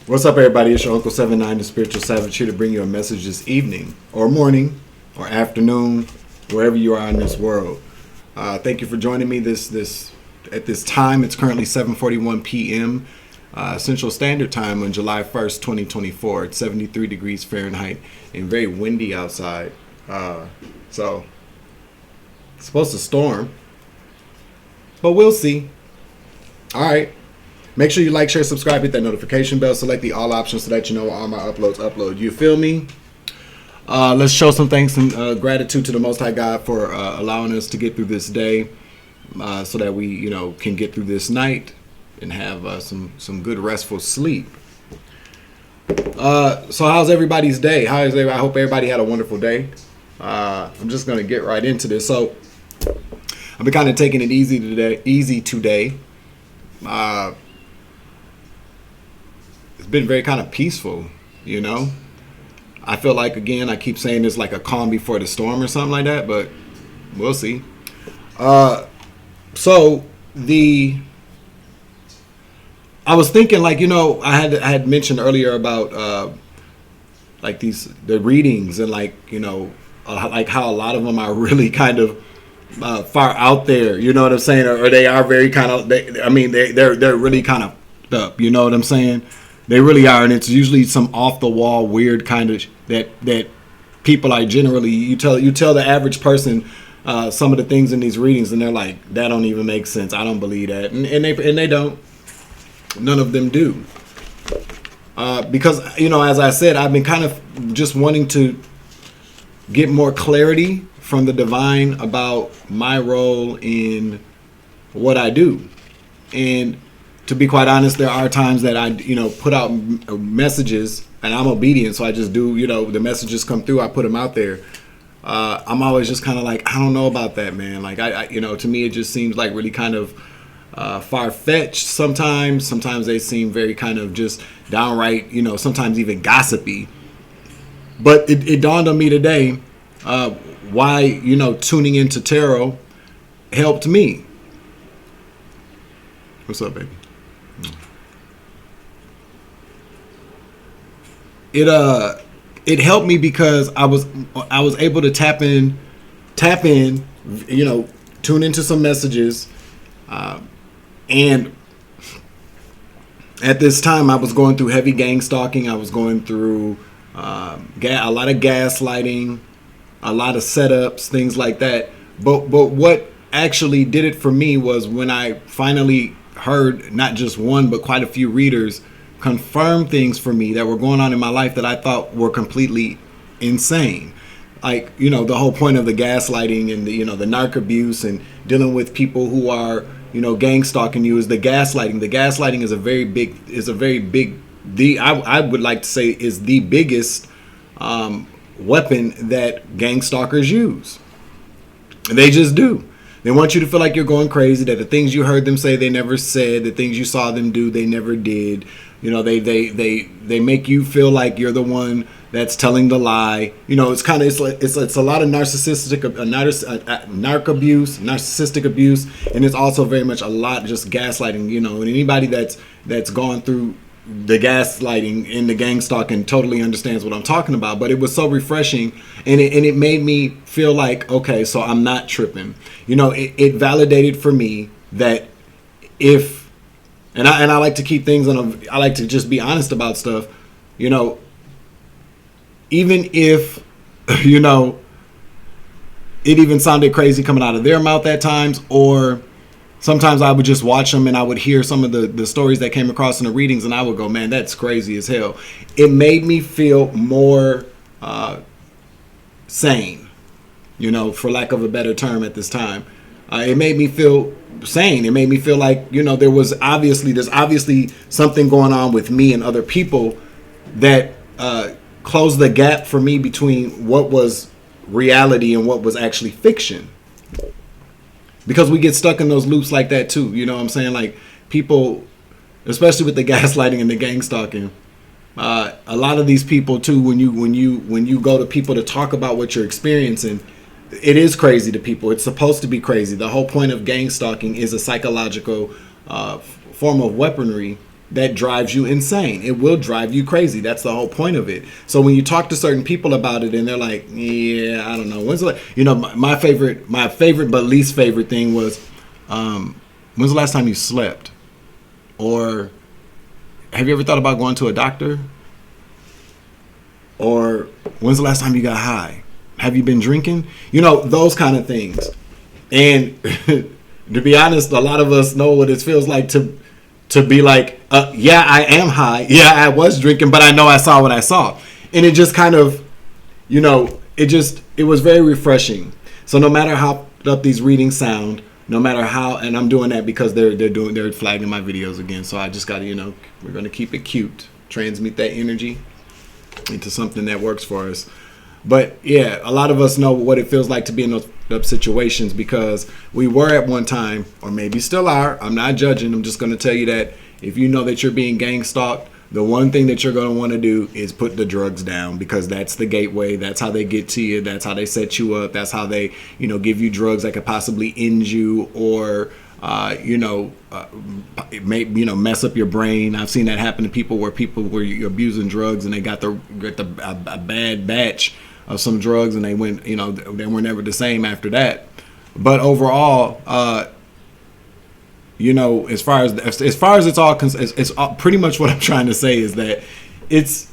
What's up, everybody? It's your Uncle 79, the Spiritual Savage, here to bring you a message this evening, or morning, or afternoon, wherever you are in this world. Thank you for joining me at this time. It's currently 7:41 p.m. Central Standard Time on July 1st, 2024. It's 73 degrees Fahrenheit and very windy outside. So it's supposed to storm, but we'll see. All right. Make sure you like, share, subscribe, hit that notification bell, select the all options so that you know all my uploads upload. You feel me? Let's show some thanks and gratitude to the Most High God for allowing us to get through this day, so that we, can get through this night and have some good restful sleep. So how's everybody's day? I hope everybody had a wonderful day. I'm just gonna get right into this. So I've been kind of taking it easy today. It's been very kind of peaceful, I feel like, again, I keep saying it's like a calm before the storm or something like that, but we'll see. So I was thinking, I had mentioned earlier about the readings and like how a lot of them are really kind of far out there, you know what I'm saying, or they are very kind of they're really kind of up, you know what I'm saying. They really are, and it's usually some off the wall weird kind of that people are generally, you tell the average person some of the things in these readings and they're like, that don't even make sense, I don't believe that, and they don't. None of them do, because as I said, I've been kind of just wanting to get more clarity from the divine about my role in what I do. And to be quite honest, there are times that I, put out messages and I'm obedient. So I just do, the messages come through, I put them out there. I'm always just kind of like, I don't know about that, man. Like, I to me, it just seems like really kind of far-fetched sometimes. Sometimes they seem very kind of just downright, sometimes even gossipy. But it dawned on me today why, tuning into tarot helped me. What's up, baby? It helped me because I was able to tap in, tune into some messages, and at this time I was going through heavy gang stalking. I was going through a lot of gaslighting, a lot of setups, things like that. But what actually did it for me was when I finally heard not just one but quite a few readers confirm things for me that were going on in my life that I thought were completely insane. Like, the whole point of the gaslighting and the narc abuse and dealing with people who are, gang stalking you is the gaslighting. The gaslighting is I would like to say is the biggest weapon that gang stalkers use. They just do. They want you to feel like you're going crazy, that the things you heard them say they never said, the things you saw them do they never did. They make you feel like you're the one that's telling the lie. It's a lot of narcissistic narcissistic abuse, and it's also very much a lot just gaslighting. And anybody that's gone through the gaslighting in the gang stalking totally understands what I'm talking about. But it was so refreshing, and it made me feel like, okay, so I'm not tripping. It validated for me that if, and I like to keep things I like to just be honest about stuff. Even if it even sounded crazy coming out of their mouth at times, or sometimes I would just watch them and I would hear some of the stories that came across in the readings and I would go, man, that's crazy as hell. It made me feel more sane, for lack of a better term at this time. It made me feel sane. It made me feel like, there's obviously something going on with me and other people that closed the gap for me between what was reality and what was actually fiction. Because we get stuck in those loops like that too. You know what I'm saying? Like, people, especially with the gaslighting and the gang stalking, a lot of these people too, when you go to people to talk about what you're experiencing, it is crazy to people. It's supposed to be crazy. The whole point of gang stalking is a psychological form of weaponry that drives you insane. It will drive you crazy. That's the whole point of it. So when you talk to certain people about it and they're like, yeah, I don't know. My favorite but least favorite thing was, when's the last time you slept? Or have you ever thought about going to a doctor? Or when's the last time you got high? Have you been drinking? Those kind of things. And to be honest, a lot of us know what it feels like to be like, yeah, I am high. Yeah, I was drinking, but I know I saw what I saw. And it just kind of, it was very refreshing. So no matter how up these readings sound, no matter how, and I'm doing that because they're flagging my videos again. So I just got to, we're going to keep it cute, transmute that energy into something that works for us. But yeah, a lot of us know what it feels like to be in those situations because we were at one time, or maybe still are. I'm not judging. I'm just going to tell you that if you know that you're being gang stalked, the one thing that you're going to want to do is put the drugs down, because that's the gateway. That's how they get to you. That's how they set you up. That's how they, give you drugs that could possibly end you or, mess up your brain. I've seen that happen to people where you're abusing drugs and they got a bad batch of some drugs and they went, they were never the same after that. But overall, as far as it's all, it's all, pretty much what I'm trying to say is that it's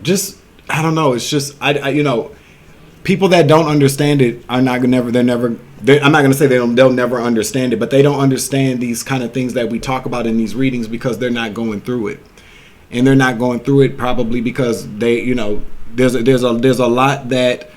just, I don't know. It's just, people that don't understand it are not gonna I'm not going to say they'll never understand it, but they don't understand these kind of things that we talk about in these readings because they're not going through it. And they're not going through it probably because they, there's a lot that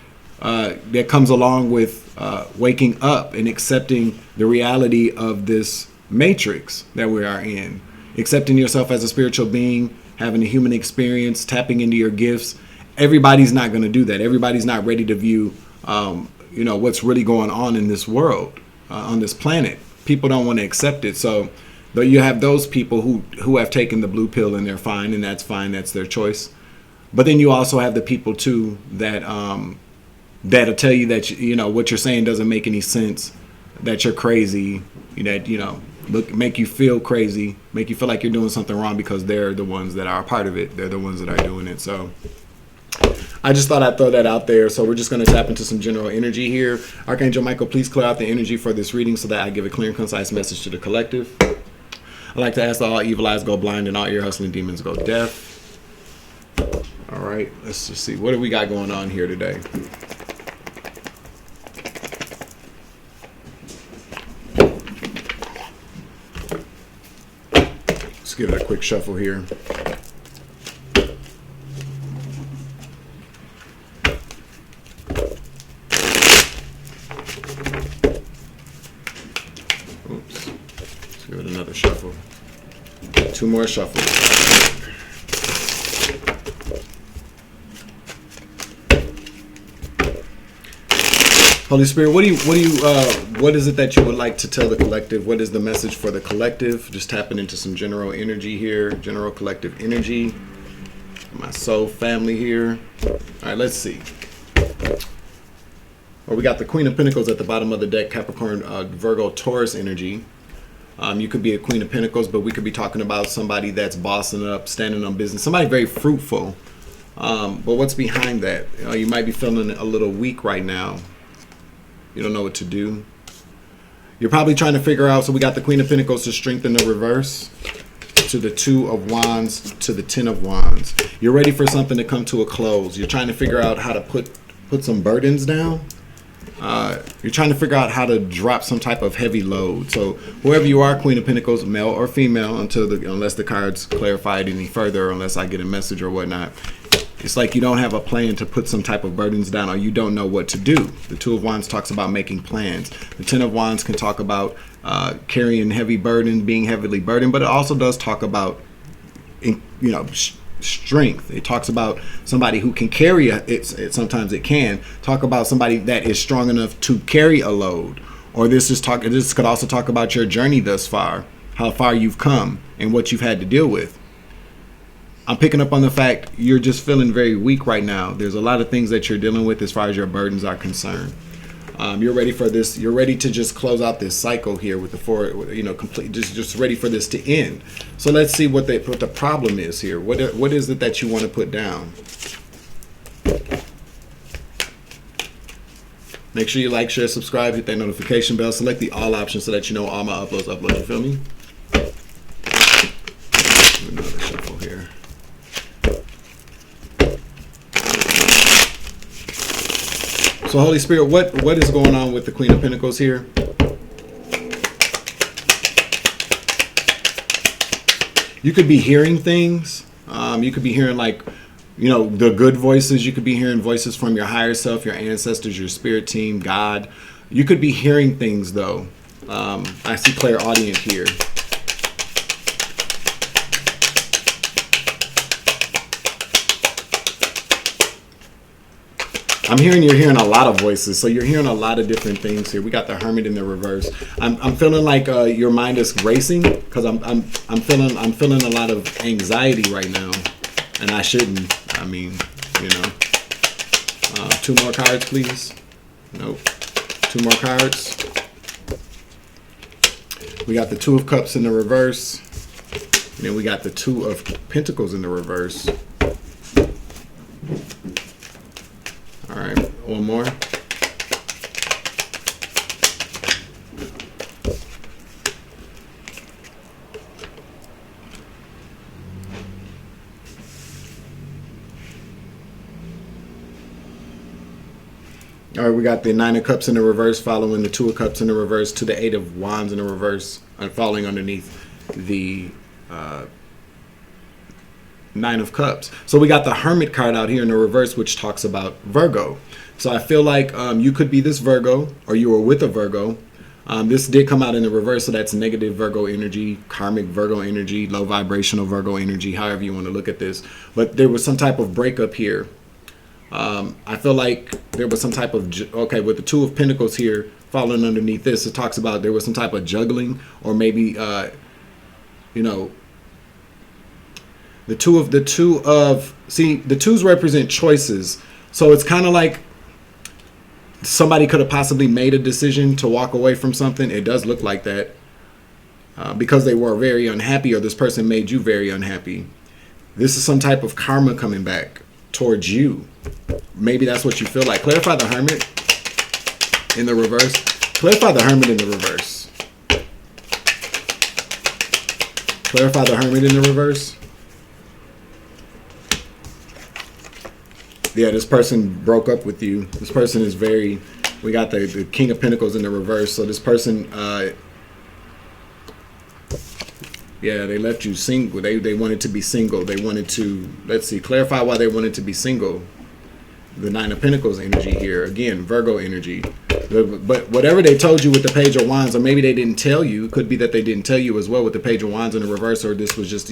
comes along with waking up and accepting the reality of this matrix that we are in, accepting yourself as a spiritual being, having a human experience, tapping into your gifts. Everybody's not going to do that. Everybody's not ready to view, what's really going on in this world, on this planet. People don't want to accept it. So, but you have those people who have taken the blue pill and they're fine, and that's fine. That's their choice. But then you also have the people too that that'll tell you that what you're saying doesn't make any sense, that you're crazy, that make you feel crazy, make you feel like you're doing something wrong because they're the ones that are a part of it. They're the ones that are doing it. So I just thought I'd throw that out there. So we're just going to tap into some general energy here. Archangel Michael, please clear out the energy for this reading so that I give a clear and concise message to the collective. I'd like to ask that all evil eyes go blind and all ear hustling demons go deaf. All right, let's just see. What do we got going on here today? Let's give it a quick shuffle here. Oops. Let's give it another shuffle. Two more shuffles. Holy Spirit, what is it that you would like to tell the collective? What is the message for the collective? Just tapping into some general energy here, general collective energy. My soul family here. All right, let's see. Well, we got the Queen of Pentacles at the bottom of the deck, Capricorn, Virgo, Taurus energy. You could be a Queen of Pentacles, but we could be talking about somebody that's bossing up, standing on business, somebody very fruitful. But what's behind that? You might be feeling a little weak right now. You don't know what to do. You're probably trying to figure out, so we got the Queen of Pentacles to strengthen the reverse, to the Two of Wands, to the Ten of Wands. You're ready for something to come to a close. You're trying to figure out how to put some burdens down. You're trying to figure out how to drop some type of heavy load. So whoever you are, Queen of Pentacles, male or female, unless the cards clarify it any further, or unless I get a message or whatnot, it's like you don't have a plan to put some type of burdens down, or you don't know what to do. The Two of Wands talks about making plans. The Ten of Wands can talk about carrying heavy burdens, being heavily burdened, but it also does talk about, strength. It talks about somebody who can carry sometimes it can talk about somebody that is strong enough to carry a load. Or this could also talk about your journey thus far, how far you've come and what you've had to deal with. I'm picking up on the fact you're just feeling very weak right now. There's a lot of things that you're dealing with as far as your burdens are concerned. You're ready for this. You're ready to just close out this cycle here with the four, you know, complete, just ready for this to end. So let's see what the problem is here. What is it that you want to put down? Make sure you like, share, subscribe, hit that notification bell, select the all option so that you know all my uploads. You feel me? Another shuffle here. So Holy Spirit, what is going on with the Queen of Pentacles here? You could be hearing things. You could be hearing, like, you know, the good voices. You could be hearing voices from your higher self, your ancestors, your spirit team, God. You could be hearing things, though. I see clairaudient here. I'm hearing you're hearing a lot of voices, so you're hearing a lot of different things here. We got the Hermit in the reverse. I'm feeling like your mind is racing because I'm feeling a lot of anxiety right now, and I shouldn't. I mean, you know. 2 more cards, please. Nope. 2 more cards. We got the 2 of Cups in the reverse, and then we got the 2 of Pentacles in the reverse. All right, one more. All right, we got the 9 of Cups in the reverse, following the 2 of Cups in the reverse, to the 8 of Wands in the reverse, and falling underneath the 9 of Cups. So we got the Hermit card out here in the reverse, which talks about Virgo. So I feel like you could be this Virgo, or you were with a Virgo. This did come out in the reverse, so that's negative Virgo energy, karmic Virgo energy, low vibrational Virgo energy, however you want to look at this. But there was some type of breakup here. I feel like there was some type of, okay, with the 2 of Pentacles here falling underneath this, it talks about there was some type of juggling, or maybe, you know, the two of, see, the 2s represent choices. So it's kind of like somebody could have possibly made a decision to walk away from something. It does look like that because they were very unhappy, or this person made you very unhappy. This is some type of karma coming back towards you. Maybe that's what you feel like. Clarify the Hermit in the reverse. Clarify the Hermit in the reverse. Clarify the Hermit in the reverse. Yeah, this person broke up with you. This person is very, we got the King of Pentacles in the reverse. So this person, yeah, they left you single. They wanted to be single. They wanted to, let's see, clarify why they wanted to be single. The 9 of Pentacles energy here. Again, Virgo energy. But whatever they told you with the Page of Wands, or maybe they didn't tell you, it could be that they didn't tell you as well with the Page of Wands in the reverse, or this was just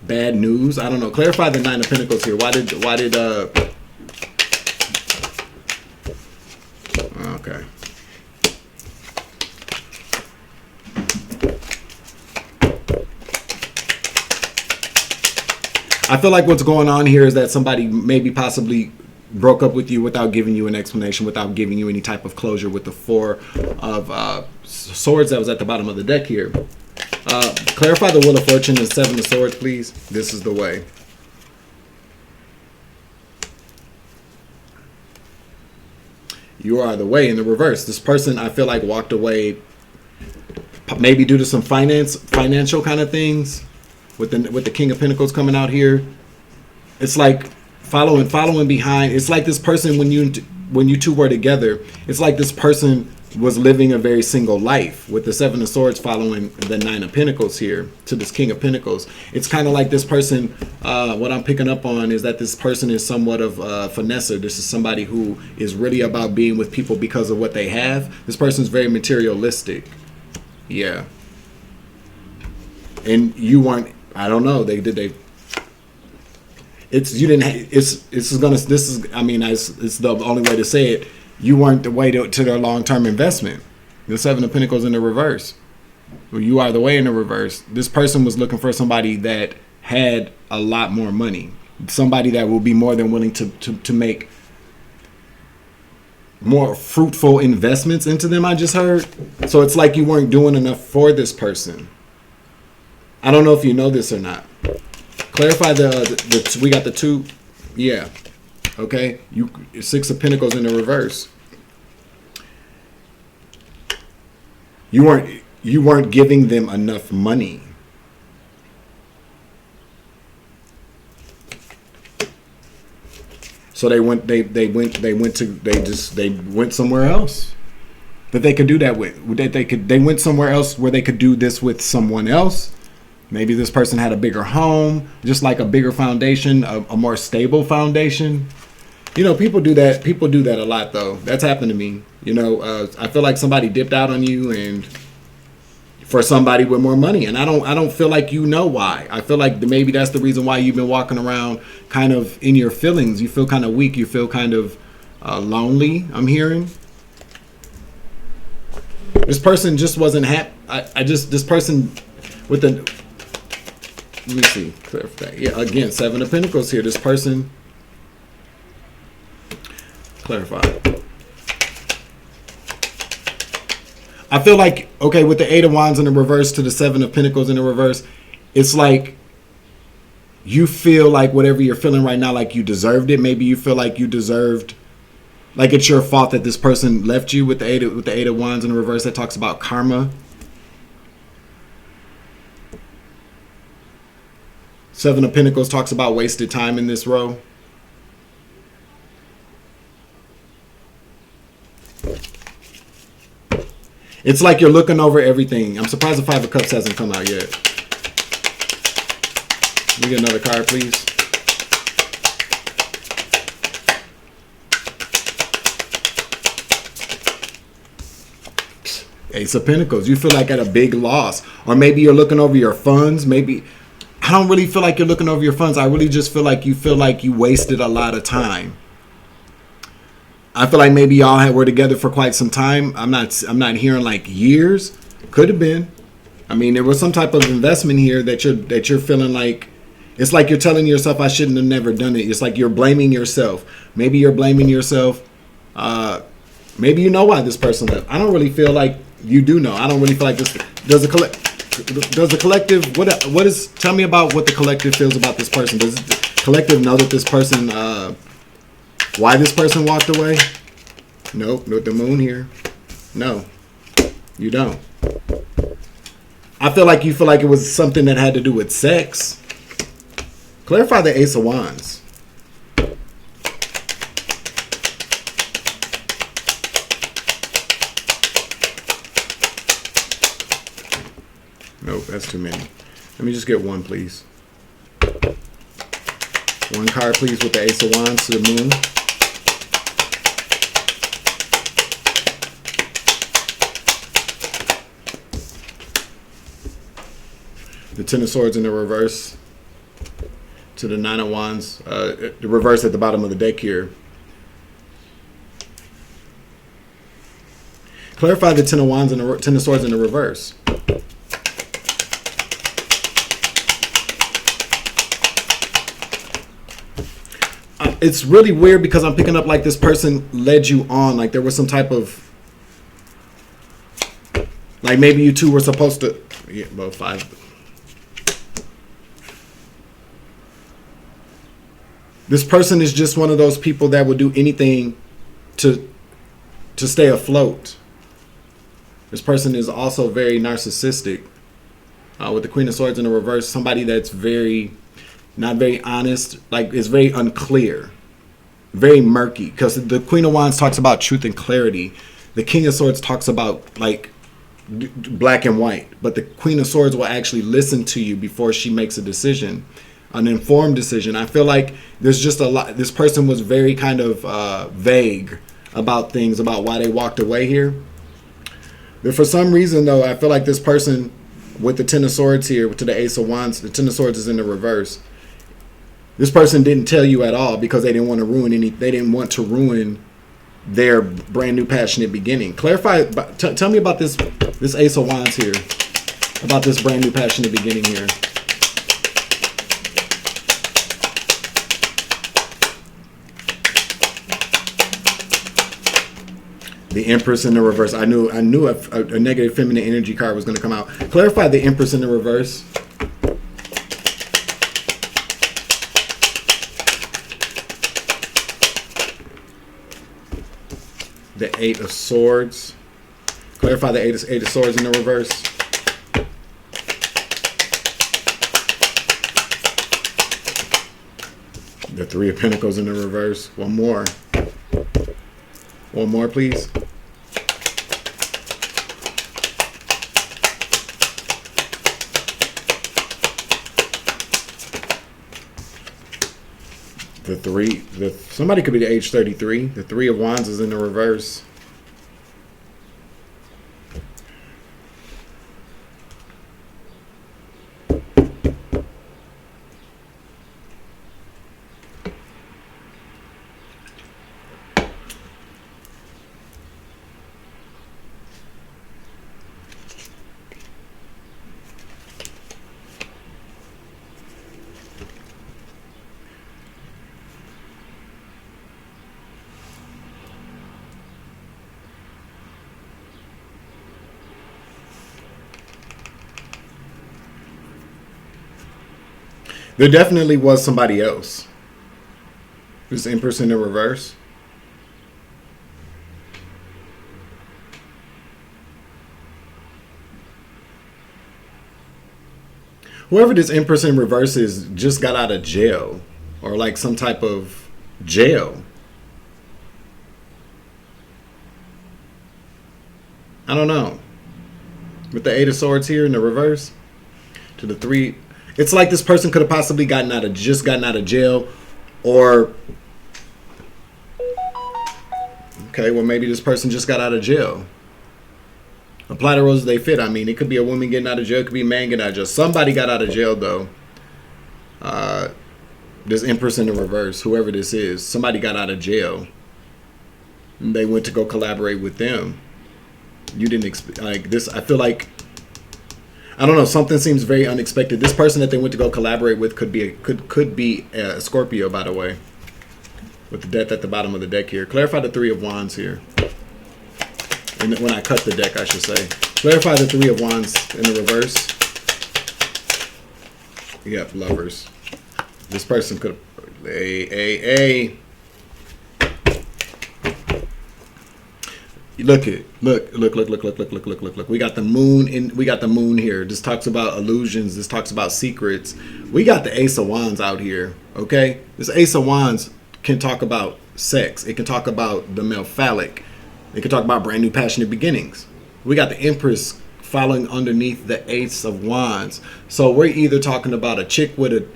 bad news. I don't know. Clarify the 9 of Pentacles here. Why did okay. I feel like what's going on here is that somebody maybe possibly broke up with you without giving you an explanation, without giving you any type of closure, with the 4 of Swords that was at the bottom of the deck here. Clarify the Wheel of Fortune and 7 of Swords, please. This is the way. You are the way in the reverse. This person, I feel like, walked away maybe due to some financial kind of things. With the King of Pentacles coming out here, it's like following behind. It's like this person, when you two were together, it's like this person was living a very single life. With the 7 of Swords following the 9 of Pentacles here to this King of Pentacles, it's kind of like this person, what I'm picking up on is that this person is somewhat of a finesser. This is somebody who is really about being with people because of what they have. This person's very materialistic. Yeah. And you weren't, I don't know, it's the only way to say it. You weren't the way to their long-term investment. The 7 of Pentacles in the reverse. Well, you are the way in the reverse. This person was looking for somebody that had a lot more money. Somebody that will be more than willing to make more fruitful investments into them, I just heard. So it's like you weren't doing enough for this person. I don't know if you know this or not. Clarify the we got the two. Yeah. Okay. You Six of Pentacles in the reverse. You weren't giving them enough money. So they went somewhere else that they could do that with. They went somewhere else where they could do this with someone else. Maybe this person had a bigger home, just like a bigger foundation, a more stable foundation. You know, people do that. People do that a lot, though. That's happened to me. You know, I feel like somebody dipped out on you and for somebody with more money, and I don't feel like you know why. I feel like maybe that's the reason why you've been walking around kind of in your feelings. You feel kind of weak. You feel kind of lonely. I'm hearing this person just wasn't happy. This person with the, let me see, clarify. Yeah, again, Seven of Pentacles here. This person, clarify. I feel like, okay, with the Eight of Wands in the reverse to the Seven of Pentacles in the reverse, it's like you feel like whatever you're feeling right now, like you deserved it. Maybe you feel like you deserved, like it's your fault that this person left you with the Eight of Wands in the reverse. That talks about karma. Seven of Pentacles talks about wasted time in this row. It's like you're looking over everything. I'm surprised the Five of Cups hasn't come out yet. Can we get another card, please? Ace of Pentacles. You feel like at a big loss. Or maybe you're looking over your funds. Maybe, I don't really feel like you're looking over your funds. I really just feel like you wasted a lot of time. I feel like maybe y'all were together for quite some time. I'm not hearing like years. Could have been. I mean, there was some type of investment here that you're feeling like, it's like you're telling yourself, I shouldn't have never done it. It's like you're blaming yourself. Maybe you're blaming yourself. Maybe you know why this person left. I don't really feel like you do know. I don't really feel like this. Does the collective, what is, tell me about what the collective feels about this person. Does the collective know that this person, why this person walked away? Nope, with the moon here. No, you don't. I feel like you feel like it was something that had to do with sex. Clarify the Ace of Wands. Nope, that's too many. Let me just get one, please. One card, please, with the Ace of Wands to the moon. The Ten of Swords in the reverse to the Nine of Wands. The reverse at the bottom of the deck here. Clarify the Ten of Wands and the Ten of Swords in the reverse. It's really weird because I'm picking up like this person led you on. Like there was some type of, like maybe you two were supposed to, yeah, well, five. This person is just one of those people that would do anything to stay afloat. This person is also very narcissistic. With the Queen of Swords in the reverse, somebody that's not very honest, like it's very unclear, very murky. Because the Queen of Wands talks about truth and clarity. The King of Swords talks about like black and white. But the Queen of Swords will actually listen to you before she makes a decision. An informed decision. I feel like there's just a lot. This person was very kind of vague about things, about why they walked away here. But for some reason, though, I feel like this person with the Ten of Swords here to the Ace of Wands, the Ten of Swords is in the reverse. This person didn't tell you at all because they didn't want to ruin their brand new passionate beginning. Clarify. Tell me about this Ace of Wands here, about this brand new passionate beginning here. The Empress in the reverse. I knew a negative feminine energy card was going to come out. Clarify the Empress in the reverse. The Eight of Swords. Clarify the Eight of Swords in the reverse. The Three of Pentacles in the reverse. One more. One more, please. Somebody could be the age 33. The Three of Wands is in the reverse. There definitely was somebody else. This Empress in the reverse. Whoever this Empress in reverse is just got out of jail. Or like some type of jail. I don't know. With the Eight of Swords here in the reverse. To the Three. It's like this person could have possibly gotten out of jail, or okay, well maybe this person just got out of jail. Apply the rules as they fit. I mean, it could be a woman getting out of jail, it could be a man getting out of jail. Somebody got out of jail though. This Empress in the reverse, whoever this is, somebody got out of jail. And they went to go collaborate with them. You didn't expect like this. I feel like. I don't know. Something seems very unexpected. This person that they went to go collaborate with could be a Scorpio, by the way. With the Death at the bottom of the deck here. Clarify the Three of Wands here. And when I cut the deck, I should say. Clarify the Three of Wands in the reverse. Yep, Lovers. This person could. Look. We got the moon we got the moon here. This talks about illusions. This talks about secrets. We got the Ace of Wands out here. Okay? This Ace of Wands can talk about sex. It can talk about the male phallic. It can talk about brand new passionate beginnings. We got the Empress following underneath the Ace of Wands. So we're either talking about a chick with a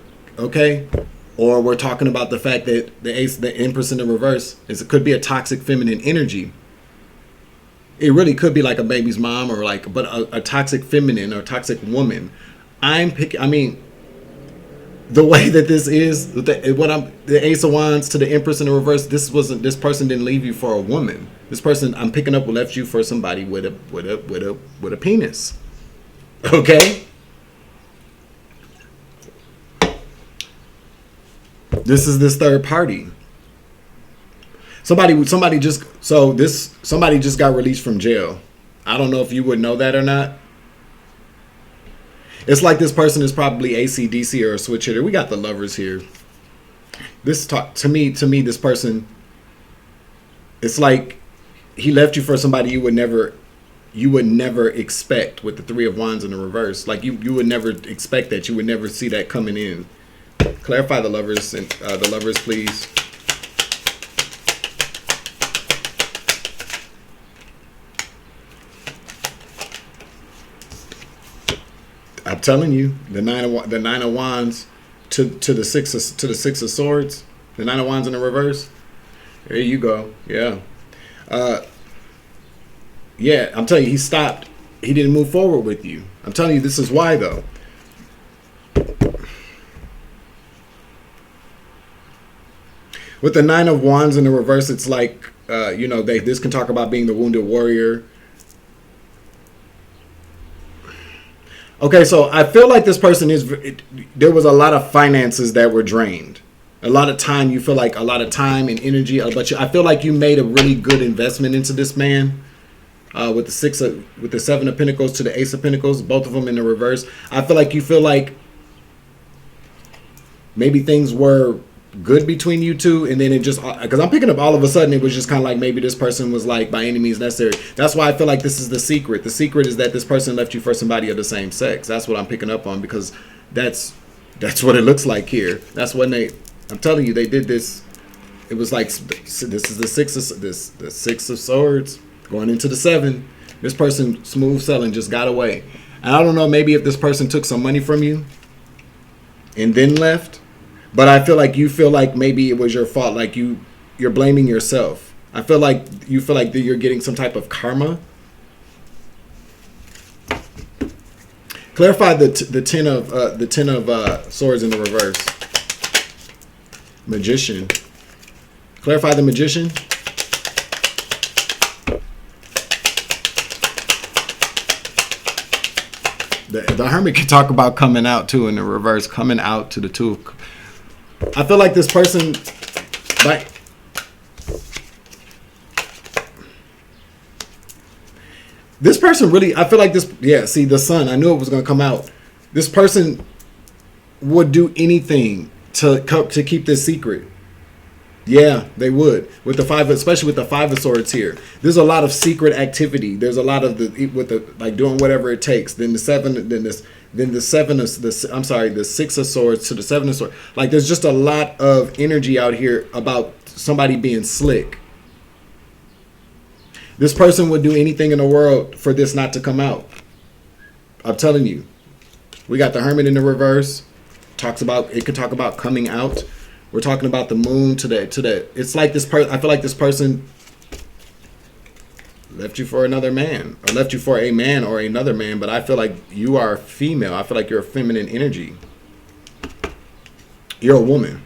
or we're talking about the fact that the Empress in the reverse it could be a toxic feminine energy. It really could be like a baby's mom or but a toxic feminine or toxic woman. I mean, the way that this is, the Ace of Wands to the Empress in the reverse, this person didn't leave you for a woman. This person I'm picking up left you for somebody with a penis. Okay? This is this third party. Somebody just got released from jail. I don't know if you would know that or not. It's like this person is probably AC/DC or a switch hitter. We got the Lovers here. To me, this person, it's like he left you for somebody you would never expect with the Three of Wands in the reverse. Like you would never expect that. You would never see that coming in. Clarify the Lovers and the Lovers, please. I'm telling you, the nine of Wands to the six of Swords, the Nine of Wands in the reverse. There you go. Yeah, yeah. I'm telling you, he stopped. He didn't move forward with you. I'm telling you, this is why though. With the Nine of Wands in the reverse, it's like this can talk about being the wounded warrior. Okay, so I feel like this person there was a lot of finances that were drained. A lot of time, you feel like a lot of time and energy, but I feel like you made a really good investment into this man. With the Seven of Pentacles to the Ace of Pentacles, both of them in the reverse. I feel like you feel like maybe things were good between you two, and then it just, because I'm picking up all of a sudden it was just kind of like maybe this person was like by any means necessary. That's why I feel like this is the secret. The secret is that this person left you for somebody of the same sex. That's what I'm picking up on, because that's what it looks like here. That's when I'm telling you, they did this. It was like, this is the Six of Swords going into the Seven. This person, smooth selling, just got away. And I don't know, maybe if this person took some money from you and then left. But I feel like you feel like maybe it was your fault. Like you're blaming yourself. I feel like you feel like you're getting some type of karma. Clarify the ten of swords in the reverse. Magician. Clarify the Magician. The Hermit can talk about coming out too in the reverse. Coming out to the Two. I feel like this person, like, this person really, I feel like this, yeah, see, the Sun, I knew it was going to come out. This person would do anything to keep this secret. Yeah, they would. With the Five, especially with the Five of Swords here. There's a lot of secret activity. There's a lot of like doing whatever it takes. Then the Seven, then the Six of Swords to the Seven of Swords. Like there's just a lot of energy out here about somebody being slick. This person would do anything in the world for this not to come out. I'm telling you. We got the Hermit in the reverse. It could talk about coming out. We're talking about the Moon to the. It's like this person. I feel like this person left you for another man, or left you for a man or another man. But I feel like you are female. I feel like you're a feminine energy. You're a woman.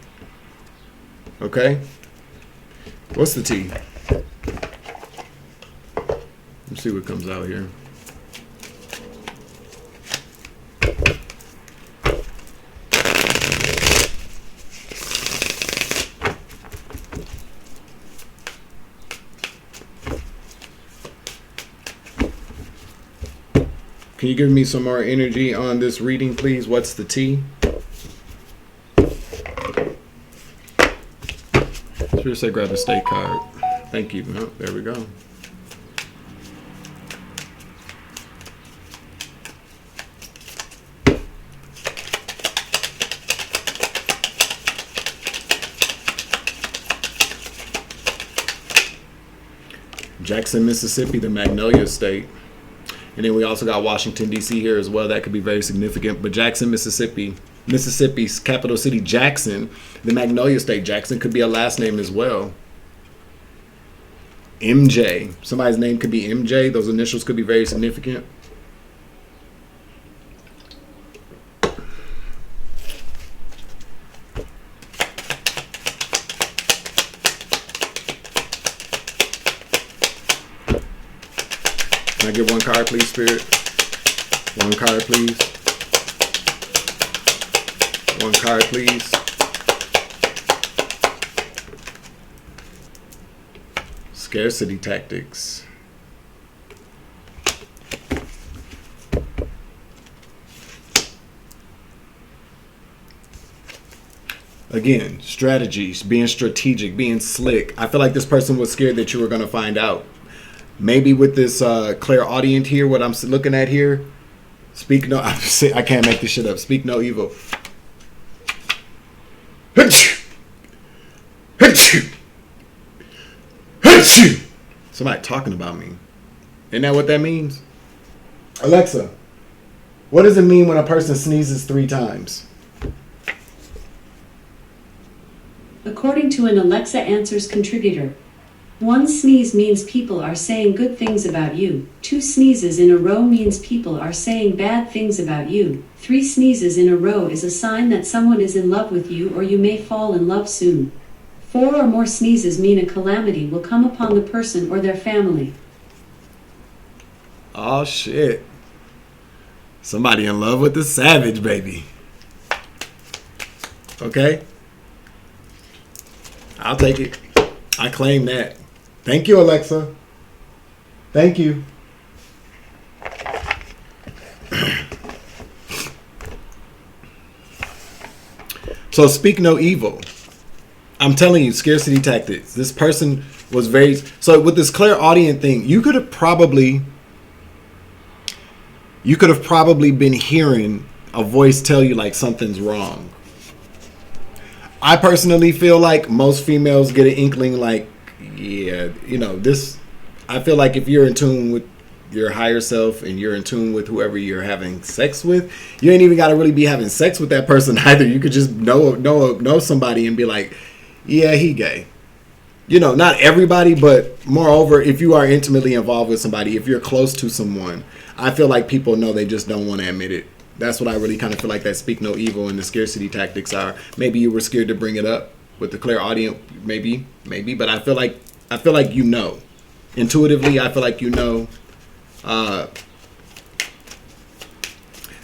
Okay. What's the T? Let's see what comes out here. Can you give me some more energy on this reading, please? What's the T? Should say grab a state card. Thank you. Oh, there we go. Jackson, Mississippi, the Magnolia State. And then we also got Washington, D.C. here as well. That could be very significant. But Jackson, Mississippi's capital city, Jackson, the Magnolia State. Jackson could be a last name as well. MJ. Somebody's name could be MJ. Those initials could be very significant. Can I get one card, please, Spirit? One card, please. One card, please. Scarcity tactics. Again, strategies, being strategic, being slick. I feel like this person was scared that you were going to find out. Maybe with this clairaudient here, what I'm looking at here, speak no. I can't make this shit up. Speak no evil. Somebody talking about me. Isn't that what that means? Alexa, what does it mean when a person sneezes 3 times? According to an Alexa Answers contributor, 1 sneeze means people are saying good things about you. 2 sneezes in a row means people are saying bad things about you. 3 sneezes in a row is a sign that someone is in love with you, or you may fall in love soon. 4 or more sneezes mean a calamity will come upon the person or their family. Oh shit. Somebody in love with the savage, baby. Okay? I'll take it. I claim that. Thank you, Alexa. Thank you. So speak no evil. I'm telling you, scarcity tactics. This person was very... So with this clairaudient thing, you could have probably been hearing a voice tell you like something's wrong. I personally feel like most females get an inkling like, yeah, you know, this... I feel like if you're in tune with your higher self and you're in tune with whoever you're having sex with, you ain't even got to really be having sex with that person either. You could just know somebody and be like, yeah, he gay. You know, not everybody, but moreover, if you are intimately involved with somebody, if you're close to someone, I feel like people know, they just don't want to admit it. That's what I really kind of feel like that speak no evil and the scarcity tactics are. Maybe you were scared to bring it up with the clairaudient, maybe, but I feel like you know. Intuitively, I feel like you know.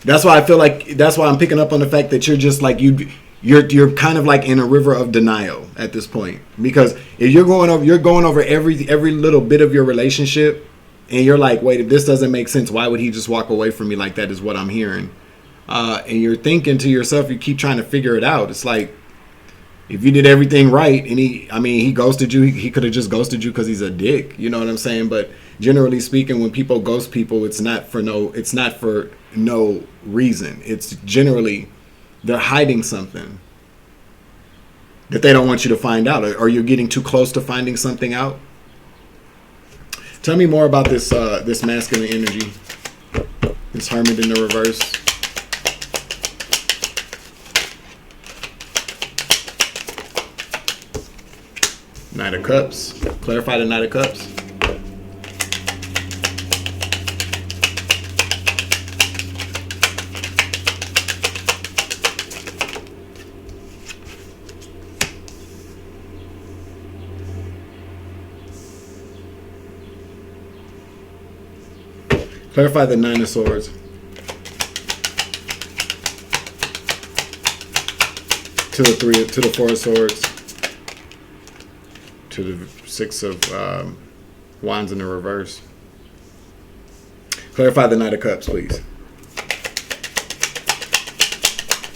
That's why I'm picking up on the fact that you're just like you're kind of like in a river of denial at this point, because if you're going over every little bit of your relationship and you're like, wait, if this doesn't make sense, why would he just walk away from me like that, is what I'm hearing. And you're thinking to yourself, you keep trying to figure it out. It's like, if you did everything right and he ghosted you, he could have just ghosted you because he's a dick. You know what I'm saying? But generally speaking, when people ghost people, it's not for no reason. It's generally they're hiding something that they don't want you to find out, or you're getting too close to finding something out. Tell me more about this masculine energy, this hermit in the reverse. Knight of Cups. Clarify the Knight of Cups. Clarify the Nine of Swords. To the Four of Swords. To the Six of Wands in the reverse. Clarify the Knight of Cups, please.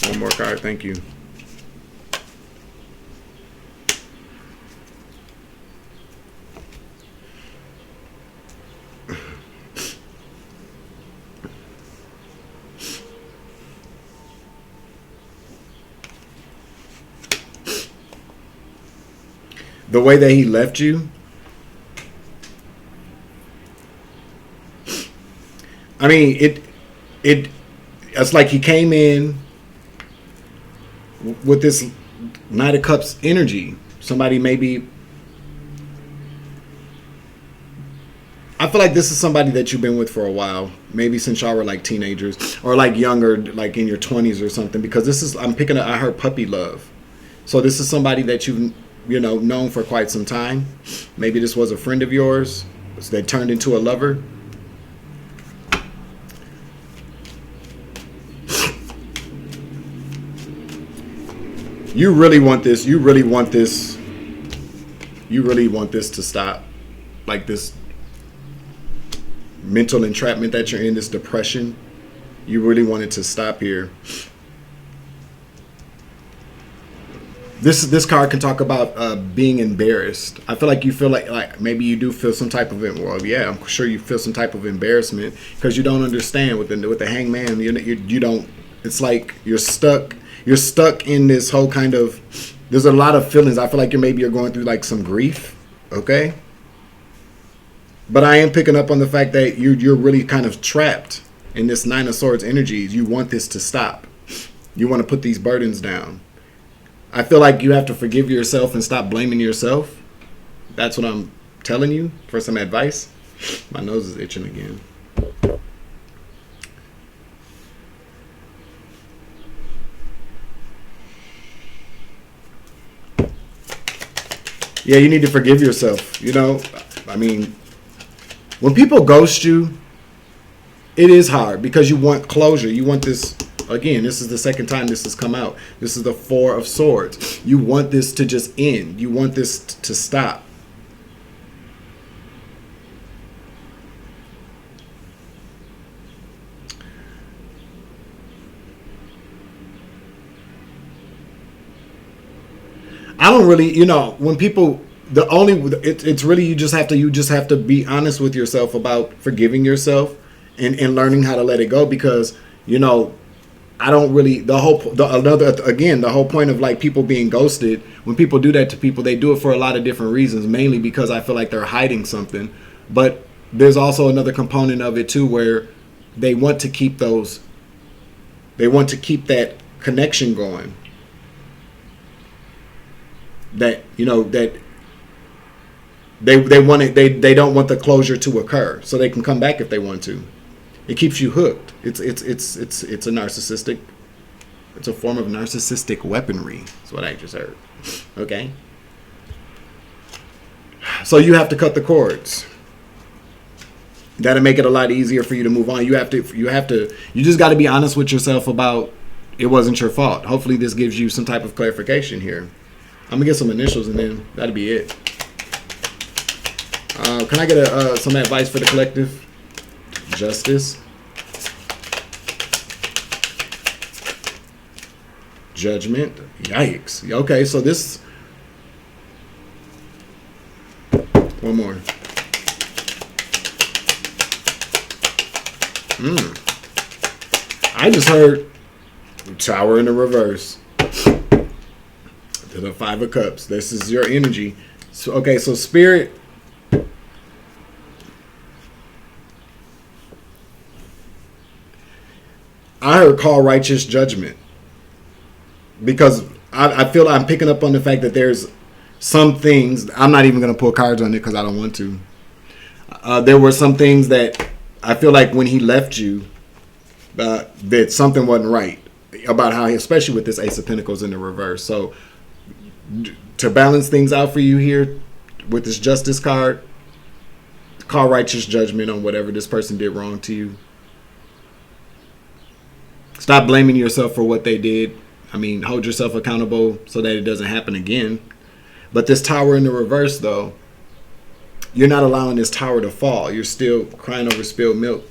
One more card, thank you. The way that he left you, I mean, it's like he came in with this Knight of Cups energy. Somebody maybe, I feel like this is somebody that you've been with for a while, maybe since y'all were like teenagers or like younger, like in your 20s or something, because this is, I heard puppy love. So this is somebody that you've known for quite some time. Maybe this was a friend of yours that turned into a lover. You really want this. You really want this to stop. Like this mental entrapment that you're in, this depression. You really want it to stop here. This card can talk about being embarrassed. I feel like you feel like maybe you do feel some type of, well, yeah, I'm sure you feel some type of embarrassment because you don't understand with the hangman. You don't. It's like you're stuck. You're stuck in this whole kind of. There's a lot of feelings. I feel like you're going through like some grief. Okay. But I am picking up on the fact that you're really kind of trapped in this Nine of Swords energies. You want this to stop. You want to put these burdens down. I feel like you have to forgive yourself and stop blaming yourself. That's what I'm telling you for some advice. My nose is itching again. Yeah, you need to forgive yourself. I mean, when people ghost you, it is hard because you want closure. You want this Again, this is the second time this has come out. This is the Four of Swords. You want this to just end. You want this to stop. I don't really, when people, it's really, you just have to be honest with yourself about forgiving yourself and learning how to let it go, because, I don't really, the whole point of like people being ghosted, when people do that to people, they do it for a lot of different reasons, mainly because I feel like they're hiding something. But there's also another component of it too, where they want to keep that connection going. That that they don't want the closure to occur, so they can come back if they want to. It keeps you hooked. It's a narcissistic. It's a form of narcissistic weaponry. That's what I just heard. Okay. So you have to cut the cords. That'll make it a lot easier for you to move on. You just got to be honest with yourself about it wasn't your fault. Hopefully this gives you some type of clarification here. I'm gonna get some initials and then that'll be it. Can I get some advice for the collective? Justice. Judgment. Yikes. Okay, so this. One more. I just heard Tower in the reverse. To the Five of Cups. This is your energy. So, okay, so Spirit. I heard call righteous judgment. Because I feel I'm picking up on the fact that there's some things. I'm not even going to pull cards on it because I don't want to. There were some things that I feel like when he left you, that something wasn't right about how, especially with this Ace of Pentacles in the reverse. So, to balance things out for you here with this Justice card, call righteous judgment on whatever this person did wrong to you. Stop blaming yourself for what they did. I mean, hold yourself accountable so that it doesn't happen again. But this Tower in the reverse, though, you're not allowing this tower to fall. You're still crying over spilled milk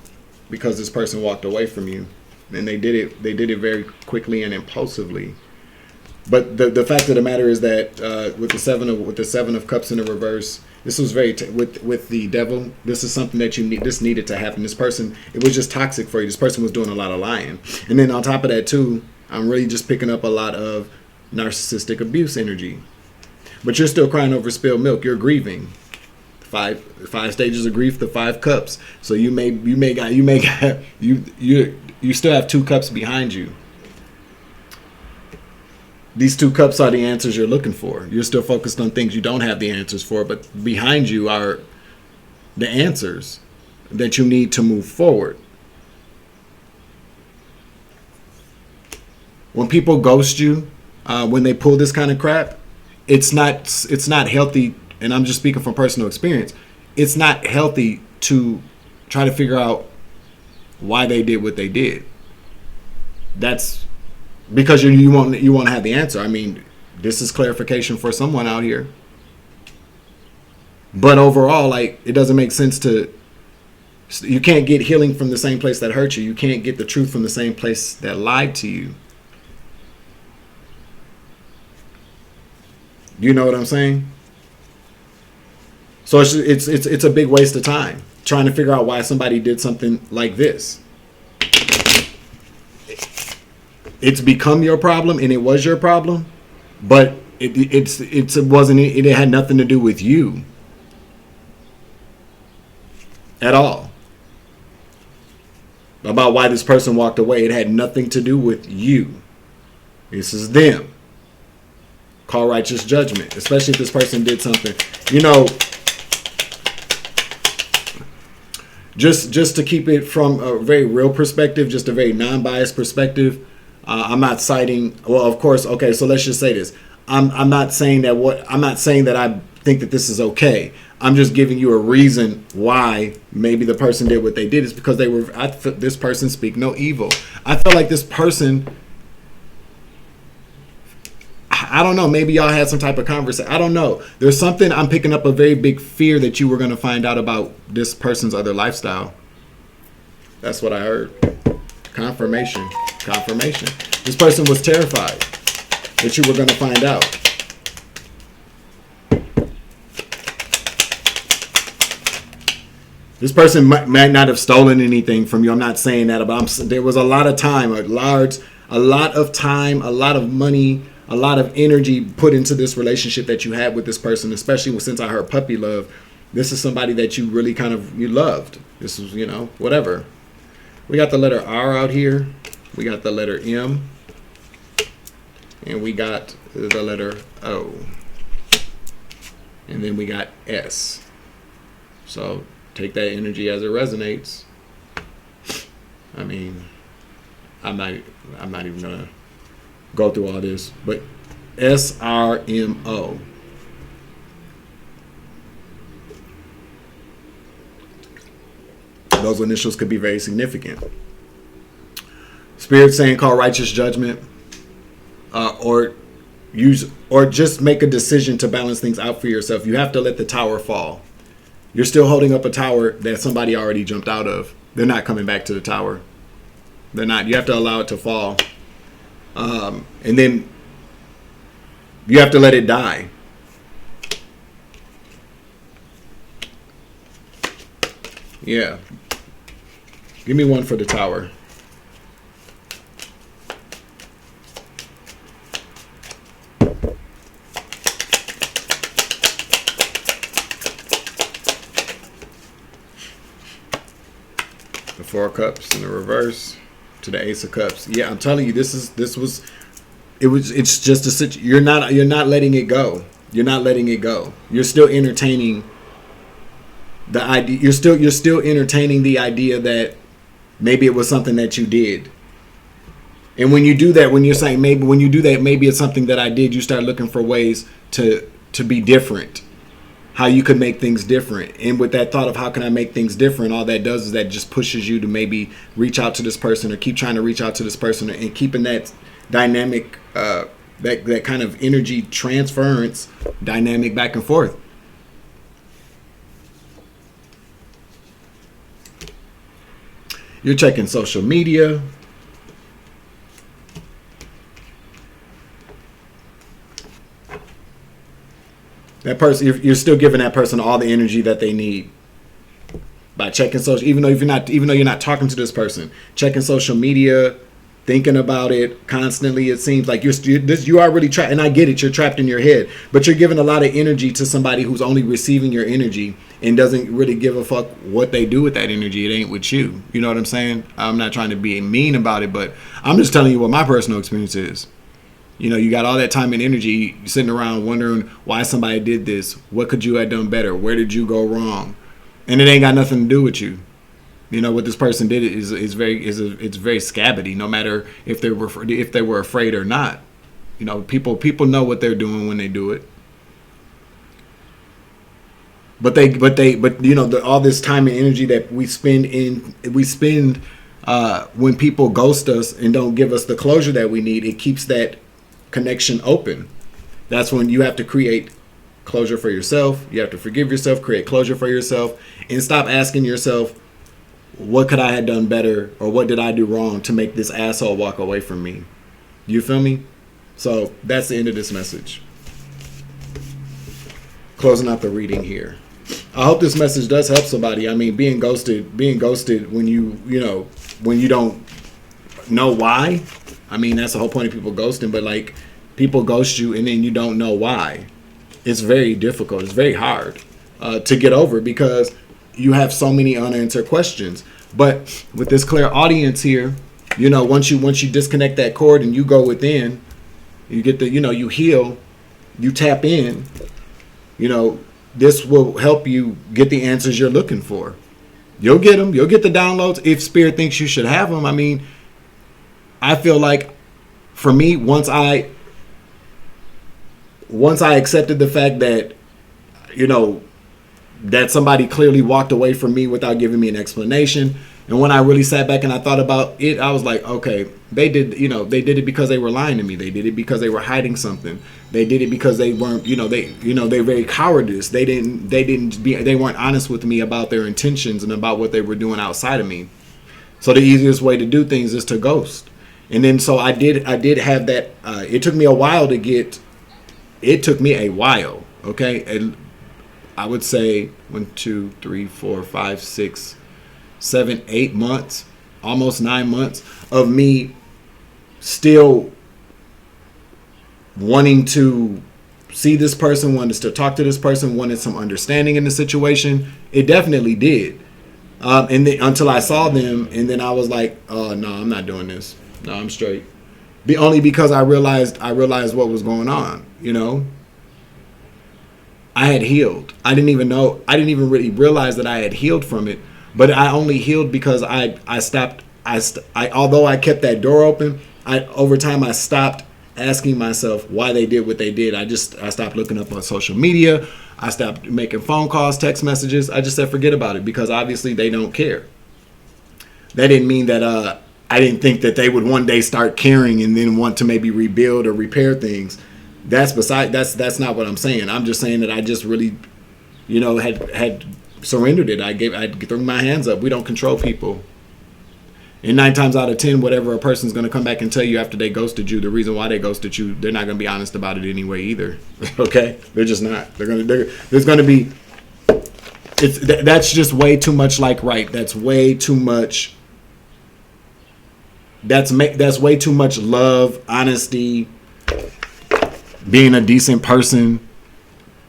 because this person walked away from you, and they did it very quickly and impulsively. But the fact of the matter is that with the seven of cups in the reverse, this was very with the devil. This is something that this needed to happen. This person, it was just toxic for you. This person was doing a lot of lying, and then on top of that too, I'm really just picking up a lot of narcissistic abuse energy. But you're still crying over spilled milk. You're grieving. Five stages of grief. The 5 cups. So you still have 2 cups behind you. These 2 cups are the answers you're looking for. You're still focused on things you don't have the answers for, but behind you are the answers that you need to move forward. When people ghost you, when they pull this kind of crap, it's not healthy, and I'm just speaking from personal experience. It's not healthy to try to figure out why they did what they did. That's because you want to have the answer. I mean, this is clarification for someone out here. But overall, like, it doesn't make sense you can't get healing from the same place that hurt you. You can't get the truth from the same place that lied to you. You know what I'm saying? So it's a big waste of time trying to figure out why somebody did something like this. It's become your problem, and it was your problem, but it had nothing to do with you at all. About why this person walked away, it had nothing to do with you. This is them. Call righteous judgment, especially if this person did something, just to keep it from a very real perspective, just a very non-biased perspective. I'm not citing, well, of course, okay, so let's just say this. I'm not saying that I think that this is okay. I'm just giving you a reason why maybe the person did what they did. Is because this person speak no evil. I feel like this person, I don't know, maybe y'all had some type of conversation. I don't know. There's something, I'm picking up a very big fear that you were going to find out about this person's other lifestyle. That's what I heard. Confirmation. This person was terrified that you were going to find out. This person might not have stolen anything from you. I'm not saying that, but there was a lot of time, a lot of time, a lot of money, a lot of energy put into this relationship that you had with this person, especially since I heard puppy love. This is somebody that you really you loved. This is, whatever. We got the letter R out here. We got the letter M. And we got the letter O. And then we got S. So take that energy as it resonates. I mean, I'm not even gonna go through all this, but SRMO. Those initials could be very significant. Spirit saying call righteous judgment, or just make a decision to balance things out for yourself. You have to let the tower fall. You're still holding up a tower that somebody already jumped out of. They're not coming back to the tower. They're not. You have to allow it to fall. And then you have to let it die. Yeah. Give me one for the tower. The Four of Cups in the reverse to the Ace of Cups. Yeah, I'm telling you, it's just a situation. You're not letting it go. You're not letting it go. You're still entertaining the idea. You're still entertaining the idea that maybe it was something that you did. And when you do that, when you're saying maybe when you do that, maybe it's something that I did, you start looking for ways to be different. How you could make things different. And with that thought of how can I make things different, all that does is that just pushes you to maybe reach out to this person or keep trying to reach out to this person, and keeping that dynamic, that kind of energy transference dynamic back and forth. You're checking social media. That person, you're still giving that person all the energy that they need by checking social. Even though you're not talking to this person, checking social media, thinking about it constantly. It seems like you are really trapped. And I get it, you're trapped in your head, but you're giving a lot of energy to somebody who's only receiving your energy and doesn't really give a fuck what they do with that energy. It ain't with you. You know what I'm saying? I'm not trying to be mean about it, but I'm just telling you what my personal experience is. You got all that time and energy sitting around wondering why somebody did this. What could you have done better? Where did you go wrong? And it ain't got nothing to do with you. What this person did is very scabby. No matter if they were afraid or not. People know what they're doing when they do it. But all this time and energy that we spend when people ghost us and don't give us the closure that we need, it keeps that connection open. That's when you have to create closure for yourself. You have to forgive yourself, create closure for yourself, and stop asking yourself, what could I have done better, or what did I do wrong to make this asshole walk away from me? You feel me? So that's the end of this message. Closing out the reading here. I hope this message does help somebody. I mean, being ghosted when when you don't know why. I mean, that's the whole point of people ghosting, but like people ghost you and then you don't know why. It's very difficult. It's very hard to get over because you have so many unanswered questions. But with this clear audience here, once you disconnect that cord and you go within, you get you heal, you tap in, this will help you get the answers you're looking for. You'll get them. You'll get the downloads if Spirit thinks you should have them. I mean, I feel like for me, once I accepted the fact that, that somebody clearly walked away from me without giving me an explanation. And when I really sat back and I thought about it, I was like, okay, they did it because they were lying to me. They did it because they were hiding something. They did it because they weren't, they're very cowardice. They weren't honest with me about their intentions and about what they were doing outside of me. So the easiest way to do things is to ghost. And then so I did have that. It took me a while. Okay, and I would say 1, 2, 3, 4, 5, 6, 7, 8 months, almost 9 months of me still wanting to see this person, wanted to talk to this person, wanted some understanding in the situation. It definitely did. And then, until I saw them, and then I was like, "Oh no, I'm not doing this. No, I'm straight." Only because I realized what was going on. I had healed. I didn't even really realize that I had healed from it. But I only healed because I stopped. Although I kept that door open, over time I stopped asking myself why they did what they did. I stopped looking up on social media. I stopped making phone calls, text messages. I just said forget about it, because obviously they don't care. That didn't mean that I didn't think that they would one day start caring and then want to maybe rebuild or repair things. That's not what I'm saying. I'm just saying that I just really, had surrendered it. I threw my hands up. We don't control people. And 9 times out of 10, whatever a person's going to come back and tell you after they ghosted you, the reason why they ghosted you, they're not going to be honest about it anyway either. Okay? They're just not. There's going to be, that's just way too much like right. That's way too much. That's way too much love, honesty, being a decent person.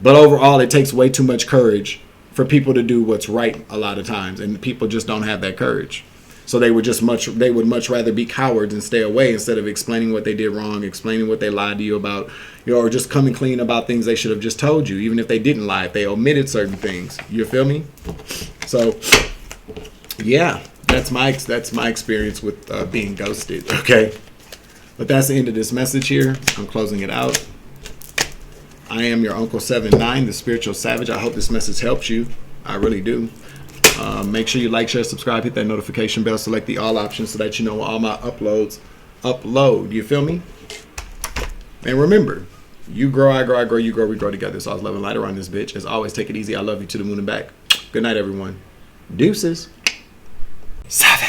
But overall, it takes way too much courage for people to do what's right a lot of times, and people just don't have that courage. So they would much rather be cowards and stay away instead of explaining what they did wrong, explaining what they lied to you about, or just coming clean about things they should have just told you, even if they didn't lie, if they omitted certain things. You feel me? So, yeah, that's my experience with being ghosted. Okay, but that's the end of this message here. I'm closing it out. I am your Uncle 79, the Spiritual Savage. I hope this message helps you. I really do. Make sure you like, share, subscribe, hit that notification bell, select the all options so that you know when all my uploads upload. You feel me? And remember, you grow, I grow, I grow, you grow, we grow together. So I was loving light around this bitch. As always, take it easy. I love you to the moon and back. Good night, everyone. Deuces. Savage.